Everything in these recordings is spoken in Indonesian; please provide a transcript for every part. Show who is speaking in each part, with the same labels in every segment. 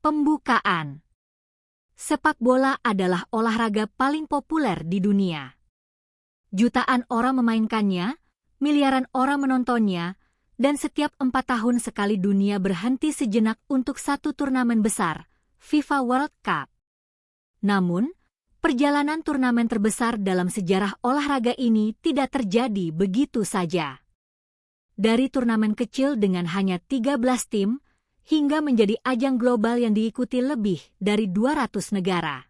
Speaker 1: Pembukaan. Sepak bola adalah olahraga paling populer di dunia. Jutaan orang memainkannya, miliaran orang menontonnya, dan setiap 4 tahun sekali dunia berhenti sejenak untuk satu turnamen besar, FIFA World Cup. Namun, perjalanan turnamen terbesar dalam sejarah olahraga ini tidak terjadi begitu saja. Dari turnamen kecil dengan hanya 13 tim, hingga menjadi ajang global yang diikuti lebih dari 200 negara.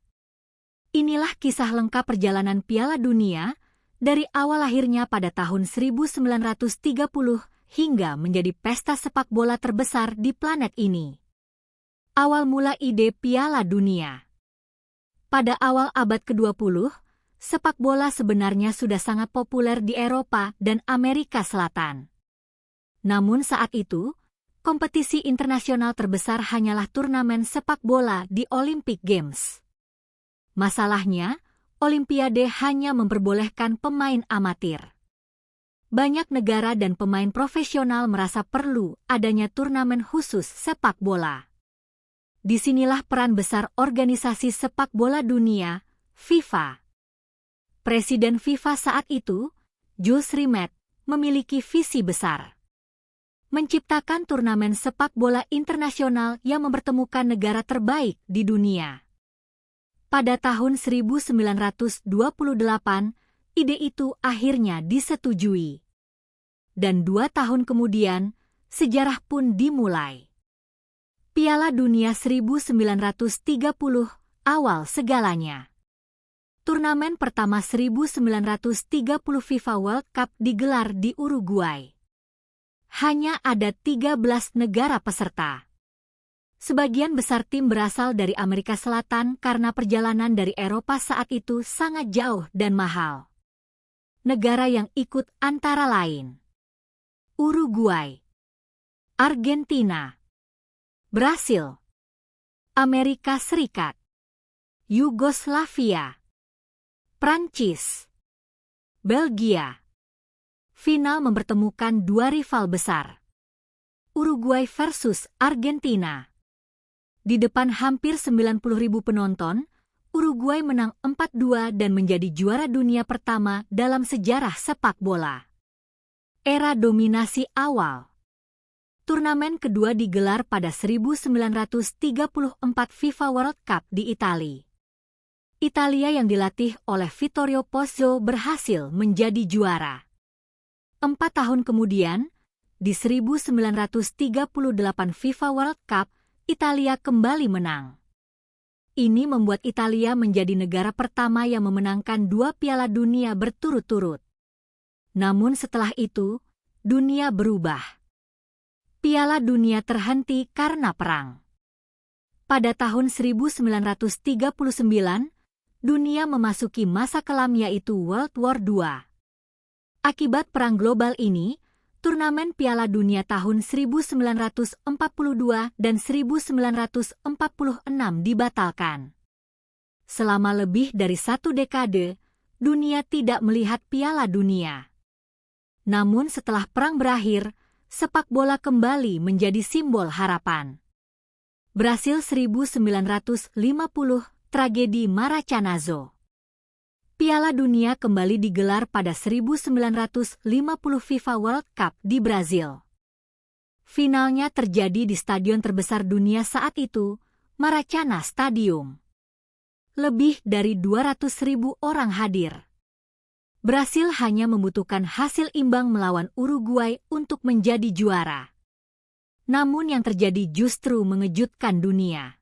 Speaker 1: Inilah kisah lengkap perjalanan Piala Dunia, dari awal lahirnya pada tahun 1930 hingga menjadi pesta sepak bola terbesar di planet ini. Awal mula ide Piala Dunia. Pada awal abad ke-20, sepak bola sebenarnya sudah sangat populer di Eropa dan Amerika Selatan. Namun saat itu, kompetisi internasional terbesar hanyalah turnamen sepak bola di Olympic Games. Masalahnya, Olimpiade hanya memperbolehkan pemain amatir. Banyak negara dan pemain profesional merasa perlu adanya turnamen khusus sepak bola. Disinilah peran besar organisasi sepak bola dunia, FIFA. Presiden FIFA saat itu, Jules Rimet, memiliki visi besar. Menciptakan turnamen sepak bola internasional yang mempertemukan negara terbaik di dunia. Pada tahun 1928, ide itu akhirnya disetujui. Dan 2 tahun kemudian, sejarah pun dimulai. Piala Dunia 1930, awal segalanya. Turnamen pertama 1930 FIFA World Cup digelar di Uruguay. Hanya ada 13 negara peserta. Sebagian besar tim berasal dari Amerika Selatan karena perjalanan dari Eropa saat itu sangat jauh dan mahal. Negara yang ikut antara lain Uruguay, Argentina, Brasil, Amerika Serikat, Yugoslavia, Prancis, Belgia. Final mempertemukan 2 rival besar, Uruguay versus Argentina. Di depan hampir 90.000 penonton, Uruguay menang 4-2 dan menjadi juara dunia pertama dalam sejarah sepak bola. Era dominasi awal. Turnamen kedua digelar pada 1934 FIFA World Cup di Italia. Italia yang dilatih oleh Vittorio Pozzo berhasil menjadi juara. 4 tahun kemudian, di 1938 FIFA World Cup, Italia kembali menang. Ini membuat Italia menjadi negara pertama yang memenangkan 2 Piala Dunia berturut-turut. Namun setelah itu, dunia berubah. Piala Dunia terhenti karena perang. Pada tahun 1939, dunia memasuki masa kelam yaitu World War II. Akibat perang global ini, turnamen Piala Dunia tahun 1942 dan 1946 dibatalkan. Selama lebih dari 1 dekade, dunia tidak melihat Piala Dunia. Namun setelah perang berakhir, sepak bola kembali menjadi simbol harapan. Brasil 1950, tragedi Maracanazo. Piala Dunia kembali digelar pada 1950 FIFA World Cup di Brazil. Finalnya terjadi di stadion terbesar dunia saat itu, Maracana Stadium. Lebih dari 200.000 orang hadir. Brasil hanya membutuhkan hasil imbang melawan Uruguay untuk menjadi juara. Namun yang terjadi justru mengejutkan dunia.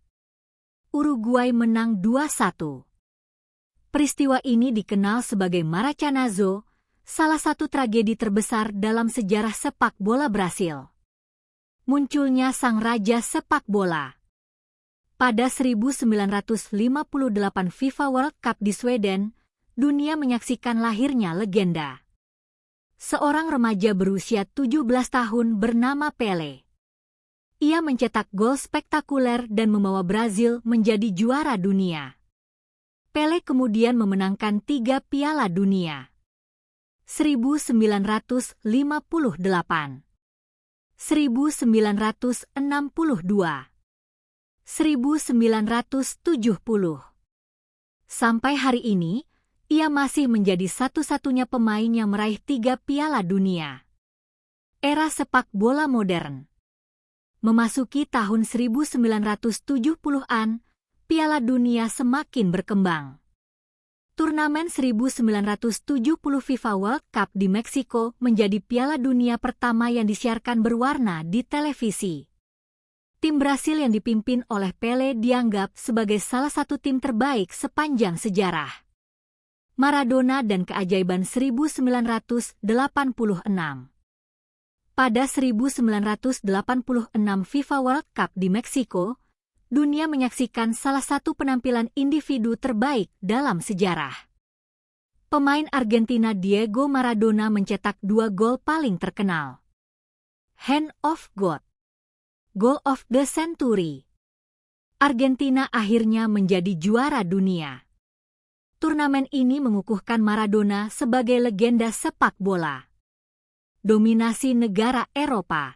Speaker 1: Uruguay menang 2-1. Peristiwa ini dikenal sebagai Maracanazo, salah satu tragedi terbesar dalam sejarah sepak bola Brasil. Munculnya sang raja sepak bola. Pada 1958 FIFA World Cup di Sweden, dunia menyaksikan lahirnya legenda. Seorang remaja berusia 17 tahun bernama Pelé. Ia mencetak gol spektakuler dan membawa Brazil menjadi juara dunia. Pelé kemudian memenangkan 3 Piala Dunia. 1958, 1962, 1970. Sampai hari ini, ia masih menjadi satu-satunya pemain yang meraih 3 Piala Dunia. Era sepak bola modern. Memasuki tahun 1970-an, Piala Dunia semakin berkembang. Turnamen 1970 FIFA World Cup di Meksiko menjadi Piala Dunia pertama yang disiarkan berwarna di televisi. Tim Brasil yang dipimpin oleh Pelé dianggap sebagai salah satu tim terbaik sepanjang sejarah. Maradona dan keajaiban 1986. Pada 1986 FIFA World Cup di Meksiko, dunia menyaksikan salah satu penampilan individu terbaik dalam sejarah. Pemain Argentina Diego Maradona mencetak 2 gol paling terkenal. Hand of God, Goal of the Century. Argentina akhirnya menjadi juara dunia. Turnamen ini mengukuhkan Maradona sebagai legenda sepak bola. Dominasi negara Eropa.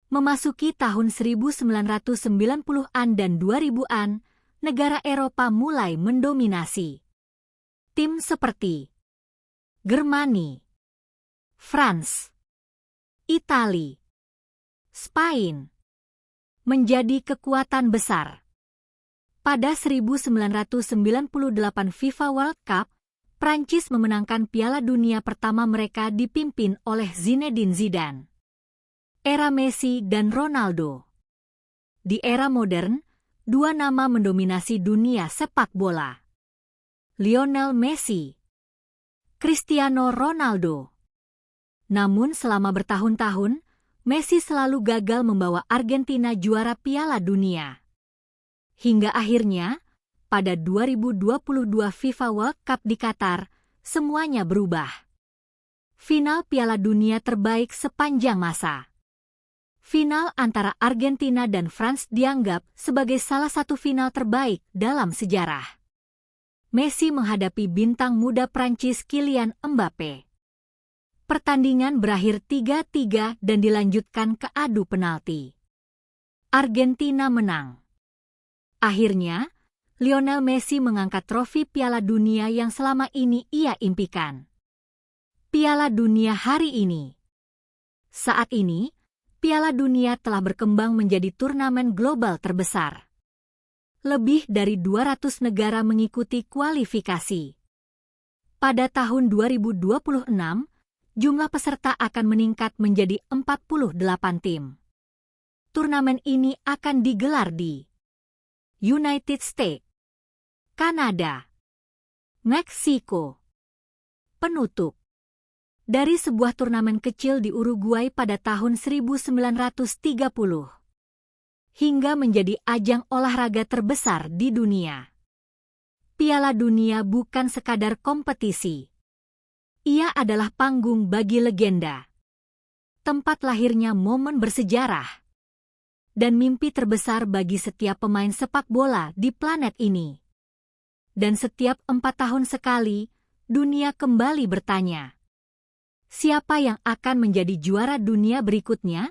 Speaker 1: Memasuki tahun 1990-an dan 2000-an, negara Eropa mulai mendominasi. Tim seperti Germani, France, Italia, Spain menjadi kekuatan besar. Pada 1998 FIFA World Cup, Prancis memenangkan Piala Dunia pertama mereka dipimpin oleh Zinedine Zidane. Era Messi dan Ronaldo. Di era modern, 2 nama mendominasi dunia sepak bola. Lionel Messi, Cristiano Ronaldo. Namun selama bertahun-tahun, Messi selalu gagal membawa Argentina juara Piala Dunia. Hingga akhirnya, pada 2022 FIFA World Cup di Qatar, semuanya berubah. Final Piala Dunia terbaik sepanjang masa. Final antara Argentina dan France dianggap sebagai salah satu final terbaik dalam sejarah. Messi menghadapi bintang muda Prancis Kylian Mbappe. Pertandingan berakhir 3-3 dan dilanjutkan ke adu penalti. Argentina menang. Akhirnya, Lionel Messi mengangkat trofi Piala Dunia yang selama ini ia impikan. Piala Dunia hari ini. Saat ini, Piala Dunia telah berkembang menjadi turnamen global terbesar. Lebih dari 200 negara mengikuti kualifikasi. Pada tahun 2026, jumlah peserta akan meningkat menjadi 48 tim. Turnamen ini akan digelar di United States, Kanada, Meksiko. Penutup. Dari sebuah turnamen kecil di Uruguay pada tahun 1930 hingga menjadi ajang olahraga terbesar di dunia. Piala Dunia bukan sekadar kompetisi. Ia adalah panggung bagi legenda. Tempat lahirnya momen bersejarah. Dan mimpi terbesar bagi setiap pemain sepak bola di planet ini. Dan setiap 4 tahun sekali, dunia kembali bertanya, siapa yang akan menjadi juara dunia berikutnya?